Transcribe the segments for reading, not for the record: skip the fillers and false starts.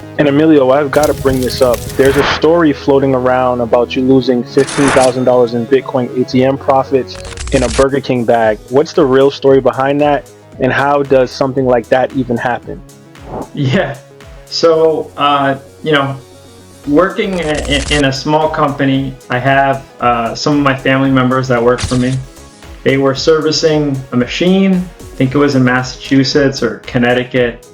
And Emilio, I've got to bring this up. There's a story floating around about you losing $15,000 in Bitcoin ATM profits in a Burger King bag. What's the real story behind that? And how does something like that even happen? Yeah. So, working in a small company, I have some of my family members that work for me. They were servicing a machine, I think it was in Massachusetts or Connecticut,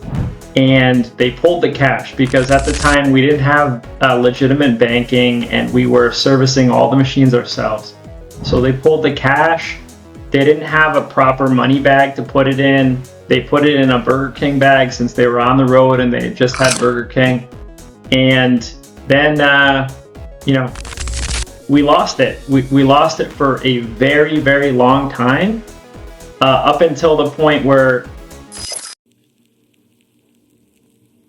and they pulled the cash because at the time we didn't have legitimate banking and we were servicing all the machines ourselves. So they pulled the cash. They didn't have a proper money bag to put it in. They put it in a Burger King bag since they were on the road and they just had Burger King. And then, you know, we lost it. We lost it for a very, very long time, up until the point where,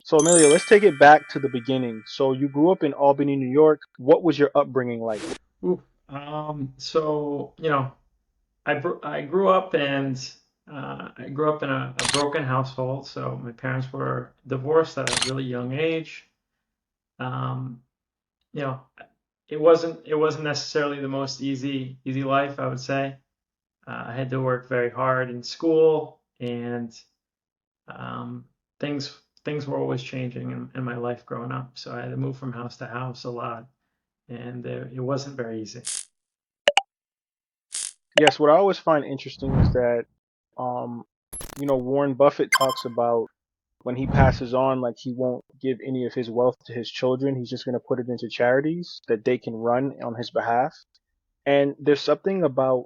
So, Emilio, let's take it back to the beginning. So, you grew up in Albany, New York. What was your upbringing like? ooh, I grew up and I grew up in a broken household. So my parents were divorced at a really young age. Um, you know, it wasn't necessarily the most easy life, I would say. I had to work very hard in school, and um, things were always changing in my life growing up. So I had to move from house to house a lot, and it wasn't very easy. Yes, what I always find interesting is that, um, Warren Buffett talks about when he passes on, like he won't give any of his wealth to his children. He's just going to put it into charities that they can run on his behalf. And there's something about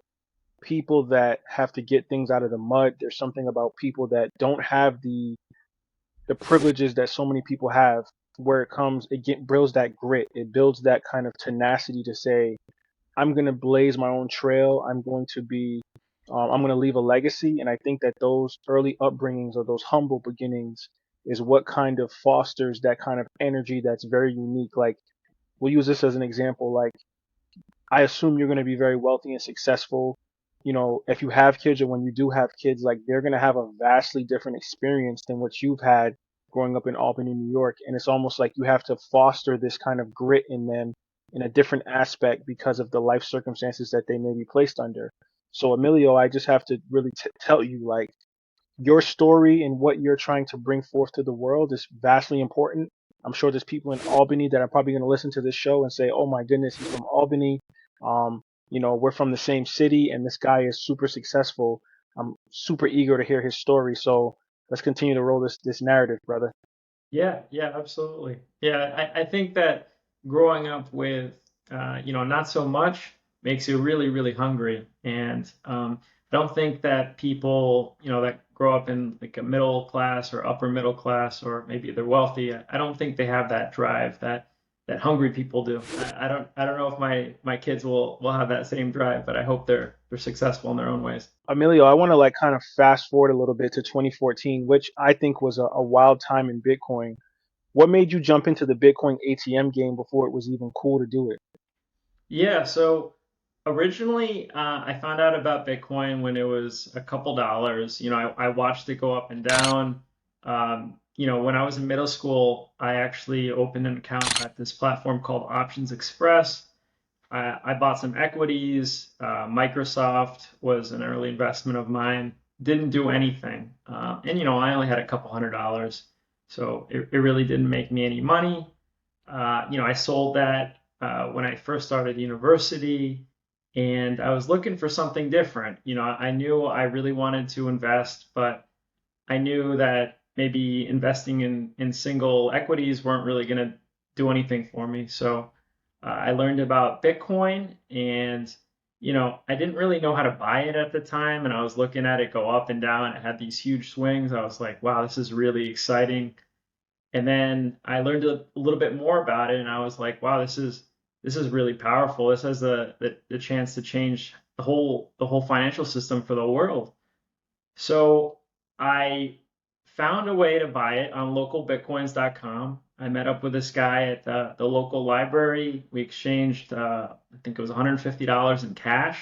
people that have to get things out of the mud. There's something about people that don't have the privileges that so many people have, where it builds that grit. It builds that kind of tenacity to say, I'm going to blaze my own trail. I'm going to leave a legacy. And I think that those early upbringings or those humble beginnings is what kind of fosters that kind of energy that's very unique. Like, we'll use this as an example. Like, I assume you're going to be very wealthy and successful. If you have kids or when you do have kids, like they're going to have a vastly different experience than what you've had growing up in Albany, New York. And it's almost like you have to foster this kind of grit in them in a different aspect because of the life circumstances that they may be placed under. So, Emilio, I just have to really tell you, like, your story and what you're trying to bring forth to the world is vastly important. I'm sure there's people in Albany that are probably going to listen to this show and say, "Oh my goodness, he's from Albany. We're from the same city, and this guy is super successful." I'm super eager to hear his story. So let's continue to roll this narrative, brother. Yeah, yeah, absolutely. Yeah, I think that growing up with, not so much makes you really, really hungry. And I don't think that people, that grow up in like a middle class or upper middle class, or maybe they're wealthy, I don't think they have that drive that hungry people do. I don't know if my kids will have that same drive, but I hope they're successful in their own ways. Emilio, I want to like kind of fast forward a little bit to 2014, which I think was a wild time in Bitcoin. What made you jump into the Bitcoin ATM game before it was even cool to do it? Yeah, so originally I found out about Bitcoin when it was a couple dollars. I watched it go up and down. When I was in middle school, I actually opened an account at this platform called Options Express. I bought some equities. Microsoft was an early investment of mine. Didn't do anything. And I only had a couple $100s. So it really didn't make me any money. I sold that when I first started university, and I was looking for something different. I knew I really wanted to invest, but I knew that maybe investing in single equities weren't really going to do anything for me. So I learned about Bitcoin, and I didn't really know how to buy it at the time, and I was looking at it go up and down. It had these huge swings. I was like, wow, this is really exciting. And then I learned a little bit more about it, and I was like, wow, this is really powerful. This has the chance to change the whole financial system for the world. So I found a way to buy it on localbitcoins.com. I met up with this guy at the local library. We exchanged, I think it was $150 in cash,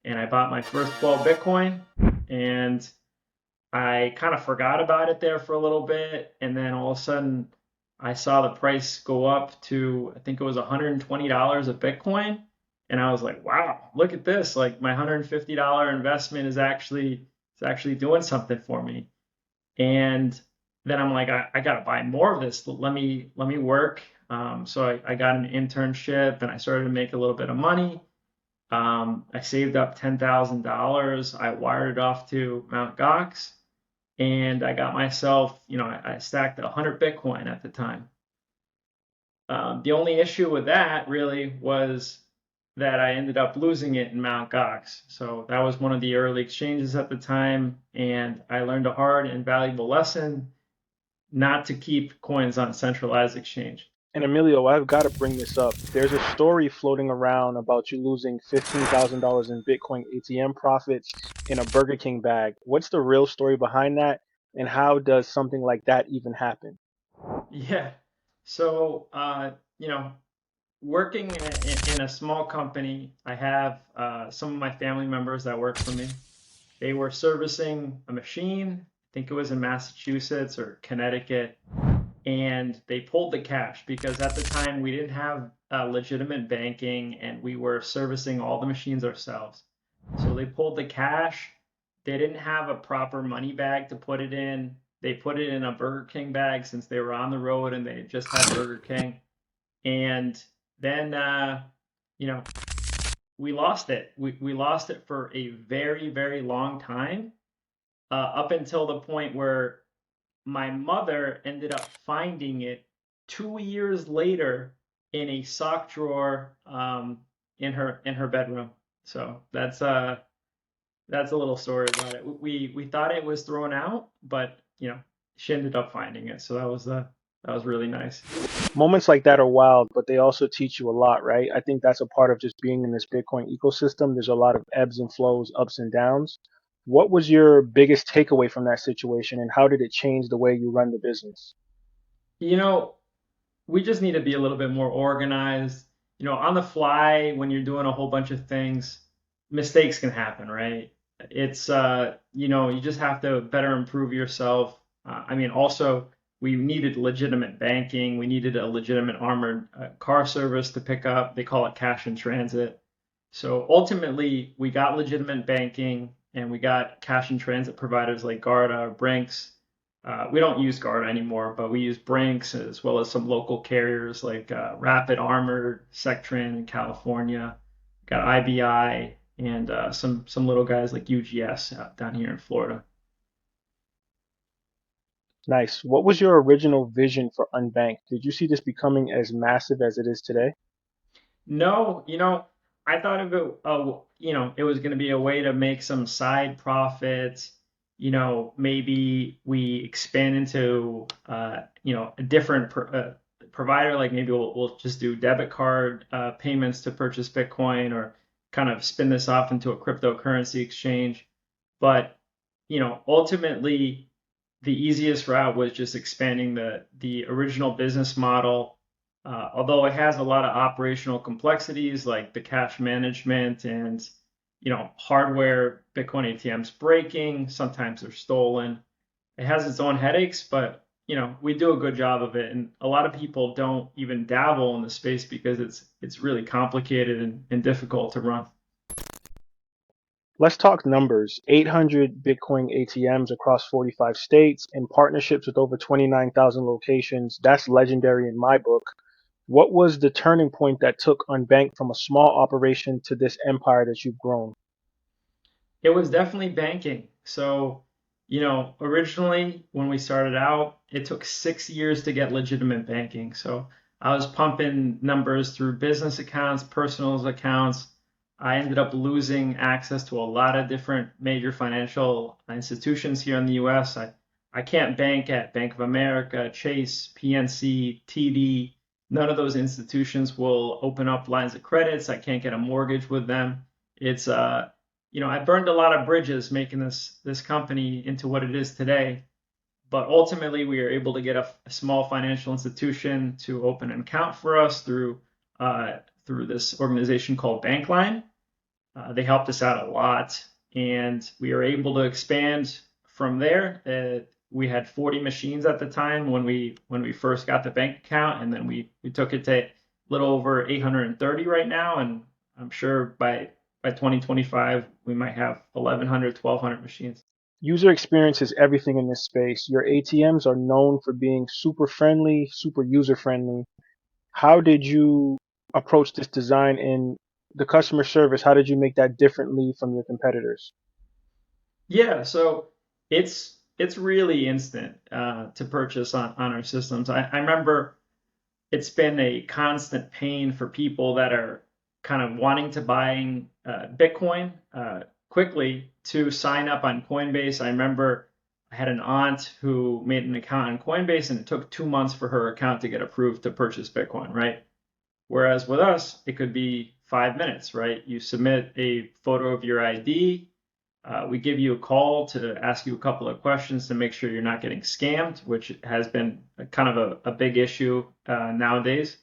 and I bought my first 12 Bitcoin. And I kind of forgot about it there for a little bit, and then all of a sudden, I saw the price go up to, I think it was $120 a Bitcoin. And I was like, wow, look at this. Like my $150 investment is actually doing something for me. And then I'm like, I gotta buy more of this. Let me work. So I got an internship and I started to make a little bit of money. I saved up $10,000. I wired it off to Mt. Gox, and I got myself, I stacked 100 Bitcoin at the time. The only issue with that really was that I ended up losing it in Mt. Gox. So that was one of the early exchanges at the time, and I learned a hard and valuable lesson not to keep coins on centralized exchange. And Emilio, I've got to bring this up. There's a story floating around about you losing $15,000 in Bitcoin ATM profits in a Burger King bag. What's the real story behind that? And how does something like that even happen? Yeah. So, working in a small company, I have some of my family members that work for me. They were servicing a machine, I think it was in Massachusetts or Connecticut, and they pulled the cash because at the time we didn't have legitimate banking and we were servicing all the machines ourselves. So they pulled the cash. They didn't have a proper money bag to put it in. They put it in a Burger King bag since they were on the road and they just had Burger King. And then, you know, we lost it. We lost it for a very, very long time, up until the point where my mother ended up finding it 2 years later in a sock drawer, in her bedroom. So that's a little story about it. We thought it was thrown out, but she ended up finding it. So that was really nice. Moments like that are wild, but they also teach you a lot, right? I think that's a part of just being in this Bitcoin ecosystem. There's a lot of ebbs and flows, ups and downs. What was your biggest takeaway from that situation, and how did it change the way you run the business? You know, we just need to be a little bit more organized. On the fly, when you're doing a whole bunch of things, mistakes can happen, right? You just have to better improve yourself. Also, we needed legitimate banking. We needed a legitimate armored car service to pick up. They call it cash in transit. So ultimately, we got legitimate banking and we got cash in transit providers like Garda or Brinks. We don't use Garda anymore, but we use Brinks as well as some local carriers like Rapid Armored, Sectran in California, got IBI, and some little guys like UGS down here in Florida. Nice. What was your original vision for Unbanked? Did you see this becoming as massive as it is today? No, I thought of it, it was going to be a way to make some side profits. Maybe we expand into, a different provider, like maybe we'll just do debit card payments to purchase Bitcoin or kind of spin this off into a cryptocurrency exchange. But, ultimately, the easiest route was just expanding the original business model, although it has a lot of operational complexities like the cash management and hardware. Bitcoin ATMs breaking, sometimes they're stolen. It has its own headaches, but we do a good job of it, and a lot of people don't even dabble in the space because it's really complicated and difficult to run. Let's talk numbers. 800 Bitcoin ATMs across 45 states and partnerships with over 29,000 locations. That's legendary in my book. What was the turning point that took Unbanked from a small operation to this empire that you've grown? It was definitely banking. So, originally when we started out, it took 6 years to get legitimate banking. So I was pumping numbers through business accounts, personal accounts. I ended up losing access to a lot of different major financial institutions here in the US. I can't bank at Bank of America, Chase, PNC, TD. None of those institutions will open up lines of credits. I can't get a mortgage with them. It's I burned a lot of bridges making this company into what it is today. But ultimately, we were able to get a small financial institution to open an account for us through this organization called Bankline. They helped us out a lot, and we were able to expand from there. we had 40 machines at the time when we first got the bank account, and then we took it to a little over 830 right now, and I'm sure by 2025 we might have 1100, 1200 machines. User experience is everything in this space. Your ATMs are known for being super friendly, super user friendly. How did you approach this design in the customer service? How did you make that differently from your competitors? Yeah, so it's really instant to purchase on our systems. I remember it's been a constant pain for people that are kind of wanting to buying Bitcoin quickly to sign up on Coinbase. I remember I had an aunt who made an account on Coinbase, and it took 2 months for her account to get approved to purchase Bitcoin, right? Whereas with us, it could be 5 minutes, right? You submit a photo of your ID. We give you a call to ask you a couple of questions to make sure you're not getting scammed, which has been kind of a big issue nowadays.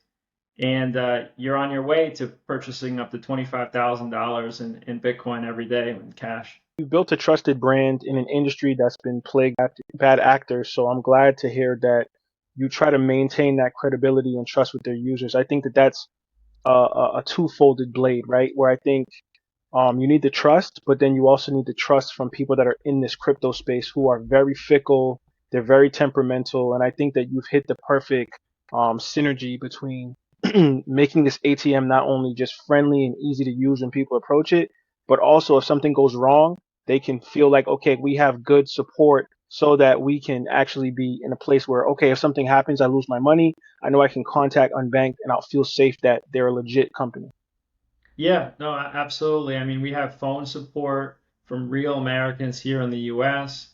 And you're on your way to purchasing up to $25,000 in Bitcoin every day in cash. You built a trusted brand in an industry that's been plagued by bad actors. So I'm glad to hear that you try to maintain that credibility and trust with their users. I think that that's a two-folded blade, right? Where I think you need the trust, but then you also need the trust from people that are in this crypto space who are very fickle. They're very temperamental. And I think that you've hit the perfect synergy between making this ATM not only just friendly and easy to use when people approach it, but also if something goes wrong, they can feel like, okay, we have good support so that we can actually be in a place where, okay, if something happens, I lose my money, I know I can contact Unbanked and I'll feel safe that they're a legit company. Yeah, no, absolutely. I mean, we have phone support from real Americans here in the US,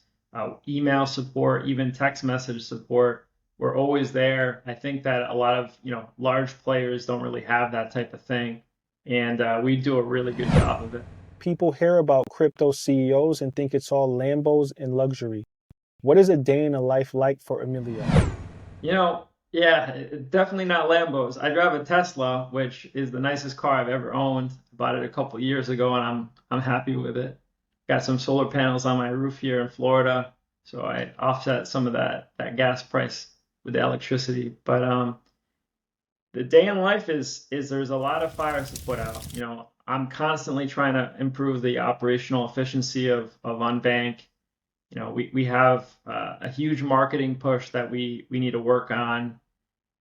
email support, even text message support. We're always there. I think that a lot of, large players don't really have that type of thing, and we do a really good job of it. People hear about crypto CEOs and think it's all Lambos and luxury. What is a day in a life like for Emilio? Yeah, definitely not Lambos. I drive a Tesla, which is the nicest car I've ever owned. Bought it a couple years ago, and I'm happy with it. Got some solar panels on my roof here in Florida, so I offset some of that gas price with the electricity. But the day in life is there's a lot of fires to put out. I'm constantly trying to improve the operational efficiency of Unbank. We have a huge marketing push that we need to work on,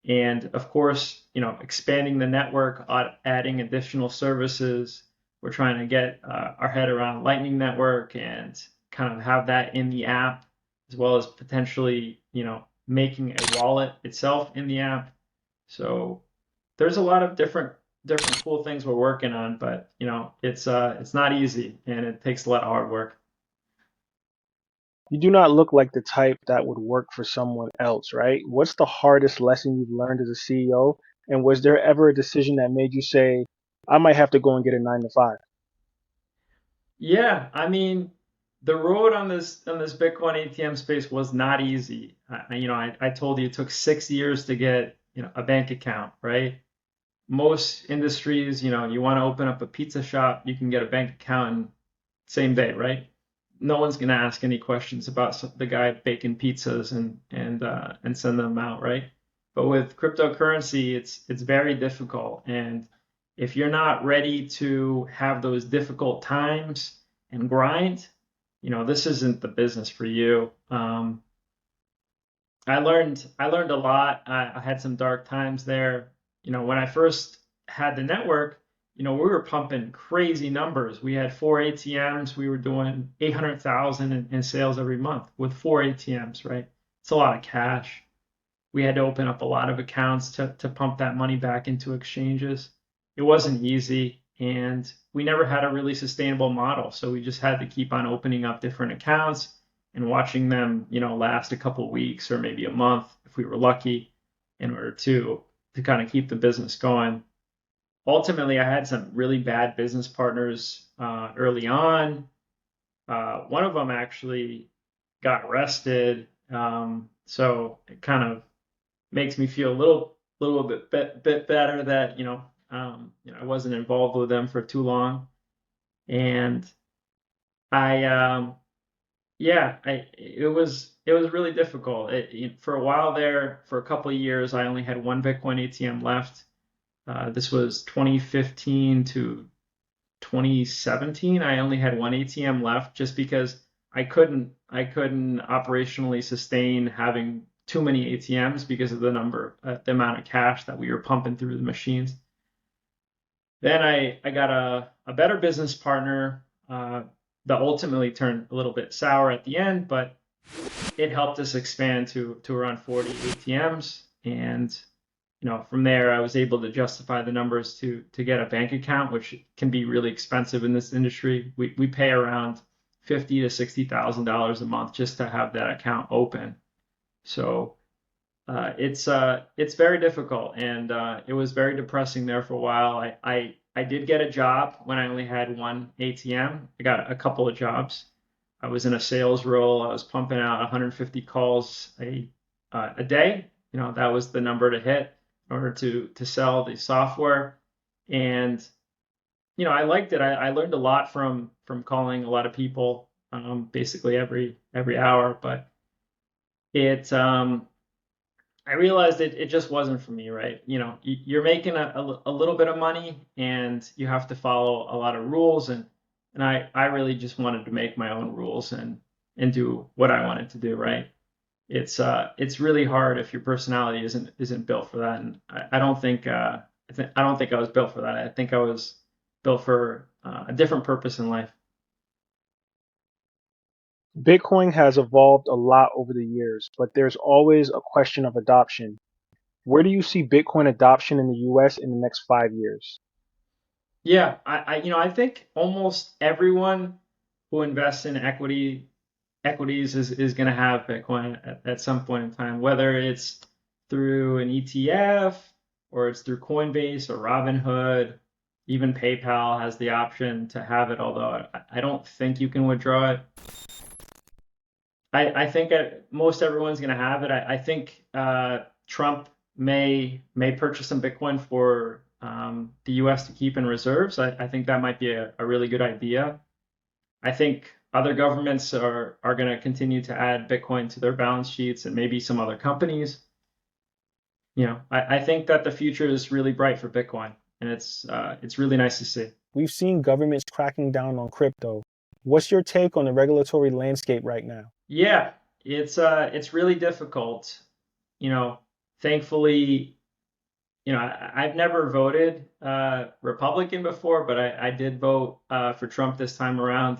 and of course, expanding the network, adding additional services. We're trying to get our head around Lightning Network and kind of have that in the app, as well as potentially, making a wallet itself in the app. So there's a lot of different cool things we're working on, but it's not easy and it takes a lot of hard work. You do not look like the type that would work for someone else, right? What's the hardest lesson you've learned as a CEO? And was there ever a decision that made you say, I might have to go and get a 9 to 5? Yeah, I mean, the road on this Bitcoin ATM space was not easy. I told you it took 6 years to get a bank account, right? Most industries, you want to open up a pizza shop, you can get a bank account in same day, right? No one's going to ask any questions about the guy baking pizzas and send them out, right? But with cryptocurrency, it's very difficult, and if you're not ready to have those difficult times and grind, this isn't the business for you. I learned a lot. I had some dark times there. When I first had the network, we were pumping crazy numbers. We had four ATMs. We were doing 800,000 in sales every month with four ATMs, right? It's a lot of cash. We had to open up a lot of accounts to pump that money back into exchanges. It wasn't easy, and we never had a really sustainable model. So we just had to keep on opening up different accounts and watching them, last a couple of weeks or maybe a month if we were lucky, in order to kind of keep the business going. Ultimately, I had some really bad business partners early on. One of them actually got arrested, so it kind of makes me feel a little bit better that I wasn't involved with them for too long. And I yeah, it it was really difficult. For a while there, for a couple of years, I only had one Bitcoin ATM left. This was 2015 to 2017. I only had one ATM left just because I couldn't operationally sustain having too many ATMs because of the amount of cash that we were pumping through the machines. Then I got a better business partner that ultimately turned a little bit sour at the end, but it helped us expand to around 40 ATMs. And from there, I was able to justify the numbers to get a bank account, which can be really expensive in this industry. We pay around $50,000 to $60,000 a month just to have that account open. So it's very difficult, and it was very depressing there for a while. I did get a job when I only had one ATM. I got a couple of jobs. I was in a sales role. I was pumping out 150 calls a day. That was the number to hit in order to sell the software. And I liked it. I learned a lot from calling a lot of people, basically every hour. But it I realized it just wasn't for me, right? You're making a little bit of money and you have to follow a lot of rules, and I really just wanted to make my own rules and do what I wanted to do, right? It's really hard if your personality isn't built for that, and I don't think I don't think I was built for that. I think I was built for a different purpose in life. Bitcoin has evolved a lot over the years, but there's always a question of adoption. Where do you see Bitcoin adoption in the US in the next 5 years? Yeah, I think almost everyone who invests in equities is going to have Bitcoin at some point in time, whether it's through an ETF or it's through Coinbase or Robinhood. Even PayPal has the option to have it, although I don't think you can withdraw it. I think most everyone's going to have it. I think Trump may purchase some Bitcoin for the U.S. to keep in reserves. I think that might be a really good idea. I think other governments are going to continue to add Bitcoin to their balance sheets, and maybe some other companies. I think that the future is really bright for Bitcoin, and it's really nice to see. We've seen governments cracking down on crypto. What's your take on the regulatory landscape right now? Yeah, it's really difficult. Thankfully, I've never voted Republican before, but I did vote for Trump this time around.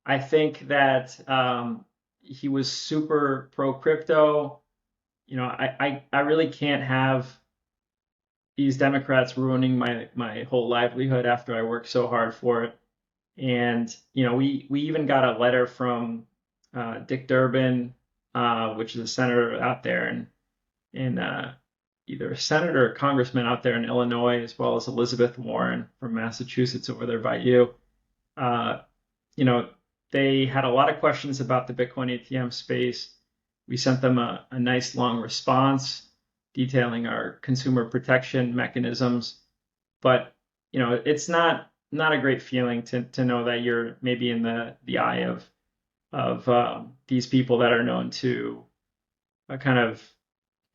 I think that he was super pro crypto. I really can't have these Democrats ruining my whole livelihood after I worked so hard for it. And we even got a letter from Dick Durbin, which is a senator out there in either a senator or congressman out there in Illinois, as well as Elizabeth Warren from Massachusetts over there by you. Uh, you know, they had a lot of questions about the Bitcoin ATM space. We sent them a nice long response detailing our consumer protection mechanisms. But it's not a great feeling to know that you're maybe in the eye of these people that are known to kind of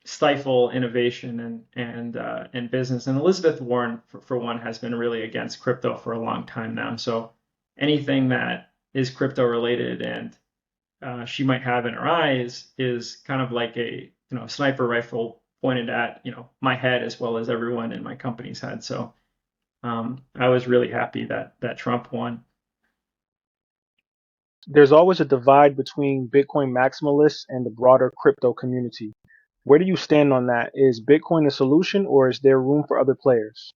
stifle innovation and business. And Elizabeth Warren, for one, has been really against crypto for a long time now. So anything that is crypto related and she might have in her eyes is kind of like a sniper rifle pointed at my head as well as everyone in my company's head. So I was really happy that Trump won. There's always a divide between Bitcoin maximalists and the broader crypto community. Where do you stand on that? Is Bitcoin the solution or is there room for other players?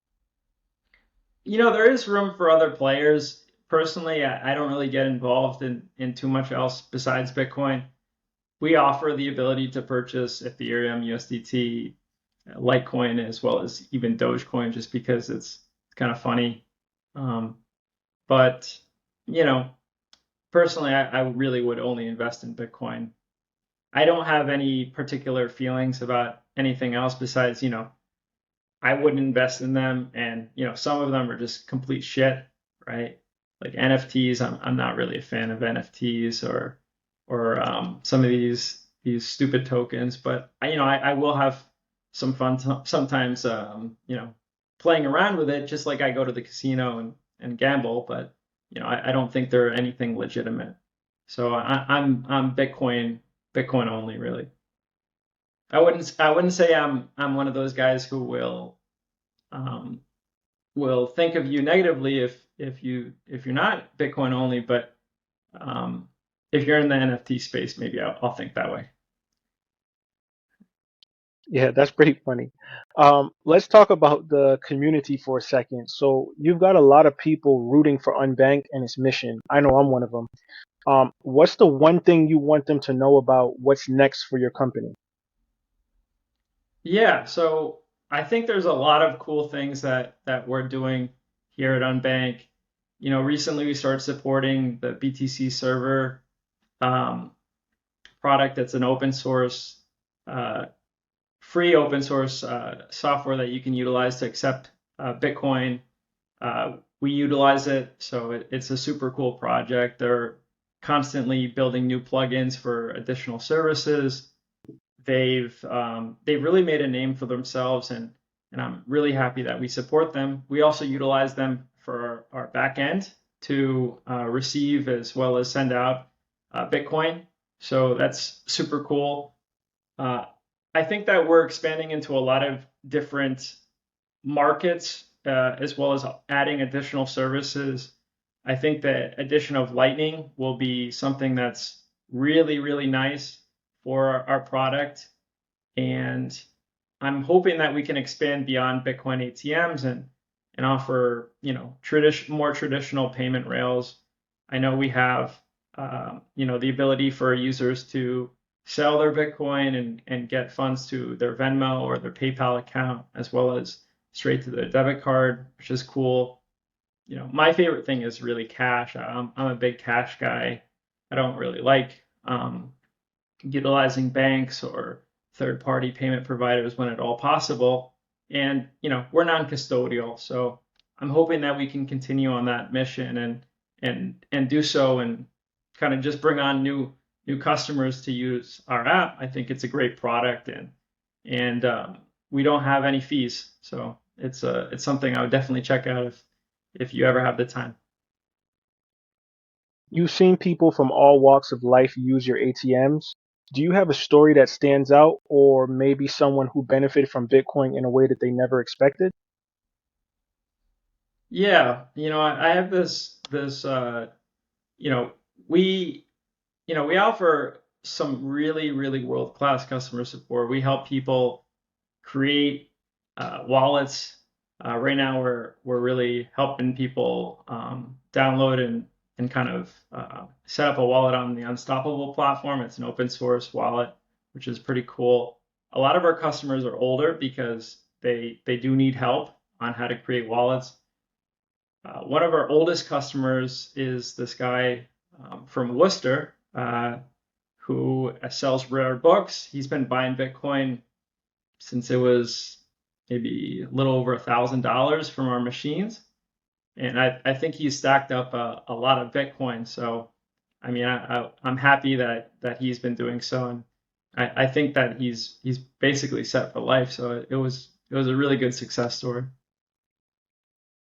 There is room for other players. Personally, I don't really get involved in too much else besides Bitcoin. We offer the ability to purchase Ethereum, USDT, Litecoin, as well as even Dogecoin, just because it's kind of funny. Um, but, you know, personally, I really would only invest in Bitcoin. I don't have any particular feelings about anything else besides, I wouldn't invest in them. And, some of them are just complete shit, right? Like NFTs, I'm not really a fan of NFTs or some of these stupid tokens. But I will have some fun sometimes, playing around with it, just like I go to the casino and gamble. But I don't think they're anything legitimate. So I'm Bitcoin only, really. I wouldn't say I'm one of those guys who um, will think of you negatively if you're not Bitcoin only, but um, if you're in the NFT space, maybe I'll think that way. Yeah, that's pretty funny. Let's talk about the community for a second. So you've got a lot of people rooting for Unbank and its mission. I know I'm one of them. What's the one thing you want them to know about what's next for your company? Yeah, so I think there's a lot of cool things that we're doing here at Unbank. Recently we started supporting the BTC server um, product. That's an open source, uh, free open source software that you can utilize to accept Bitcoin. We utilize it, so it's a super cool project. They're constantly building new plugins for additional services. They've really made a name for themselves, and I'm really happy that we support them. We also utilize them for our back end to receive as well as send out Bitcoin. So that's super cool. Uh, I think that we're expanding into a lot of different markets, as well as adding additional services. I think the addition of Lightning will be something that's really, really nice for our product. And I'm hoping that we can expand beyond Bitcoin ATMs and offer, more traditional payment rails. I know we have, the ability for users to sell their Bitcoin and get funds to their Venmo or their PayPal account, as well as straight to their debit card, which is cool. My favorite thing is really cash. I'm a big cash guy. I don't really like utilizing banks or third-party payment providers when at all possible. And we're non-custodial, so I'm hoping that we can continue on that mission and do so and kind of just bring on new customers to use our app. I think it's a great product, and we don't have any fees, so it's something I would definitely check out if you ever have the time. You've seen people from all walks of life use your ATMs. Do you have a story that stands out, or maybe someone who benefited from Bitcoin in a way that they never expected? Yeah, I have this you know we we offer some really, really world-class customer support. We help people create wallets. Right now, we're really helping people download and kind of set up a wallet on the Unstoppable platform. It's an open source wallet, which is pretty cool. A lot of our customers are older because they do need help on how to create wallets. One of our oldest customers is this guy from Worcester, who sells rare books. He's been buying Bitcoin since it was maybe a little over $1,000 from our machines. And I think he's stacked up a lot of Bitcoin. So, I mean, I'm happy that he's been doing so. And I think that he's basically set for life. So it was a really good success story.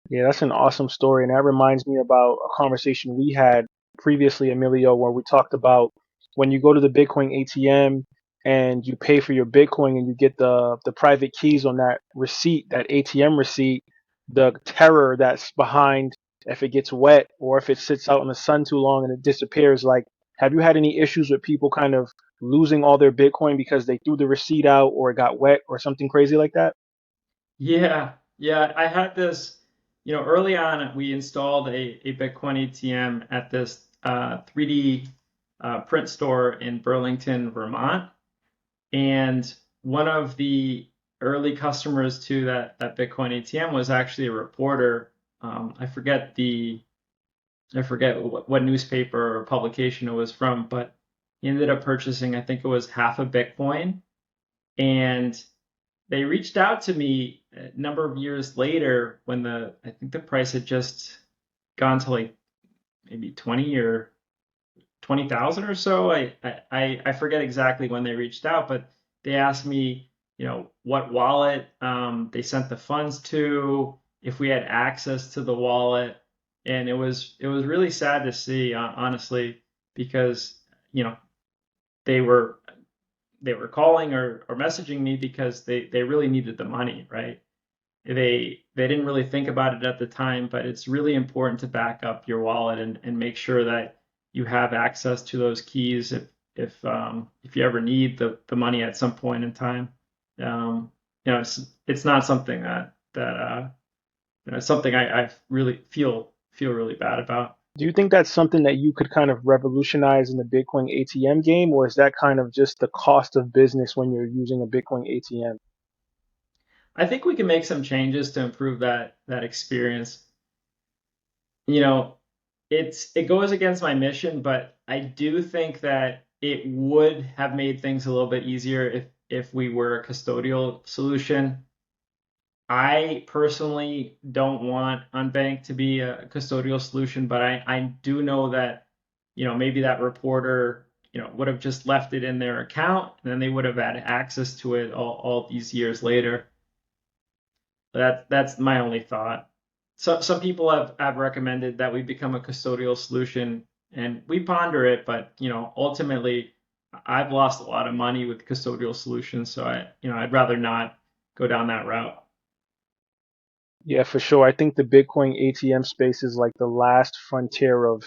Yeah, that's an awesome story. And that reminds me about a conversation we had previously, Emilio, where we talked about when you go to the Bitcoin ATM and you pay for your Bitcoin and you get the private keys on that receipt, that ATM receipt, the terror that's behind if it gets wet or if it sits out in the sun too long and it disappears. Like, have you had any issues with people kind of losing all their Bitcoin because they threw the receipt out or it got wet or something crazy like that? Yeah, yeah. I had this, early on, we installed a Bitcoin ATM at this 3D print store in Burlington, Vermont. And one of the early customers to that Bitcoin ATM was actually a reporter. I forget what newspaper or publication it was from, but he ended up purchasing, I think it was half a Bitcoin. And they reached out to me a number of years later when I think the price had just gone to like maybe 20 or 20,000 or so. I forget exactly when they reached out, but they asked me, what wallet they sent the funds to, if we had access to the wallet, and it was really sad to see, honestly, because you know they were they were calling or messaging me because they really needed the money, right? They didn't really think about it at the time, but it's really important to back up your wallet and make sure that you have access to those keys if you ever need the money at some point in time. It's not something that it's something I really feel really bad about. Do you think that's something that you could kind of revolutionize in the Bitcoin ATM game, or is that kind of just the cost of business when you're using a Bitcoin ATM? I think we can make some changes to improve that experience. You know, it goes against my mission, but I do think that it would have made things a little bit easier if we were a custodial solution. I personally don't want Unbanked to be a custodial solution, but I do know that, maybe that reporter, would have just left it in their account and then they would have had access to it all these years later. That's my only thought. So some people have recommended that we become a custodial solution, and we ponder it, but ultimately, I've lost a lot of money with custodial solutions, so I'd rather not go down that route. Yeah, for sure. I think the Bitcoin ATM space is like the last frontier of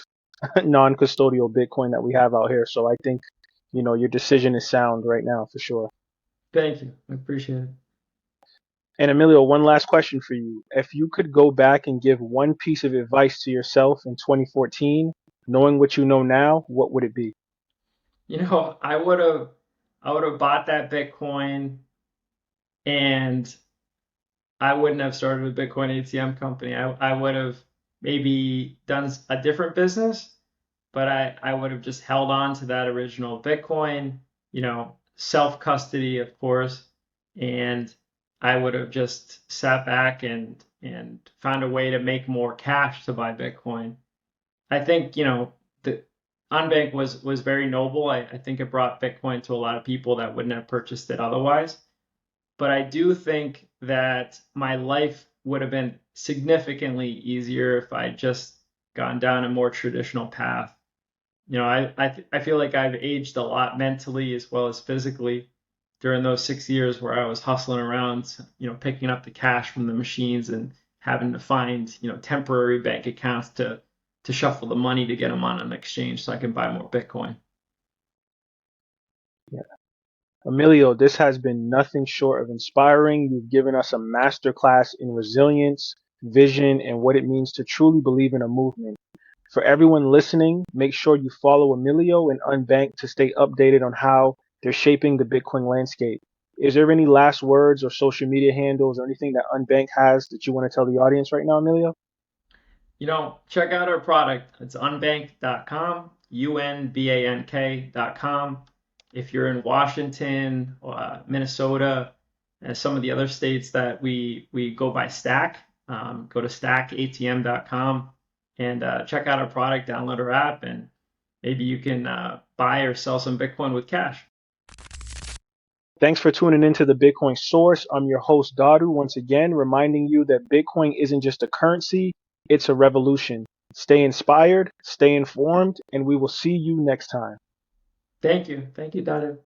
non-custodial Bitcoin that we have out here. So I think, your decision is sound right now for sure. Thank you. I appreciate it. And Emilio, one last question for you. If you could go back and give one piece of advice to yourself in 2014, knowing what you know now, what would it be? I would have bought that Bitcoin, and I wouldn't have started a Bitcoin ATM company. I would have maybe done a different business, but I would have just held on to that original Bitcoin, self custody, of course, and I would have just sat back and found a way to make more cash to buy Bitcoin. I think, the Unbank was very noble. I think it brought Bitcoin to a lot of people that wouldn't have purchased it otherwise. But I do think that my life would have been significantly easier if I just gone down a more traditional path. I feel like I've aged a lot mentally as well as physically during those 6 years where I was hustling around, picking up the cash from the machines and having to find, temporary bank accounts to shuffle the money to get them on an exchange so I can buy more Bitcoin. Emilio, this has been nothing short of inspiring. You've given us a masterclass in resilience, vision, and what it means to truly believe in a movement. For everyone listening, make sure you follow Emilio and Unbank to stay updated on how they're shaping the Bitcoin landscape. Is there any last words or social media handles or anything that Unbank has that you want to tell the audience right now, Emilio? Check out our product. It's unbanked.com, unbank.com. If you're in Washington, Minnesota, and some of the other states that we go by Stack, go to stackatm.com and check out our product, download our app, and maybe you can buy or sell some Bitcoin with cash. Thanks for tuning into the Bitcoin Source. I'm your host, Dadu, once again, reminding you that Bitcoin isn't just a currency, it's a revolution. Stay inspired, stay informed, and we will see you next time. Thank you. Thank you, Dadu.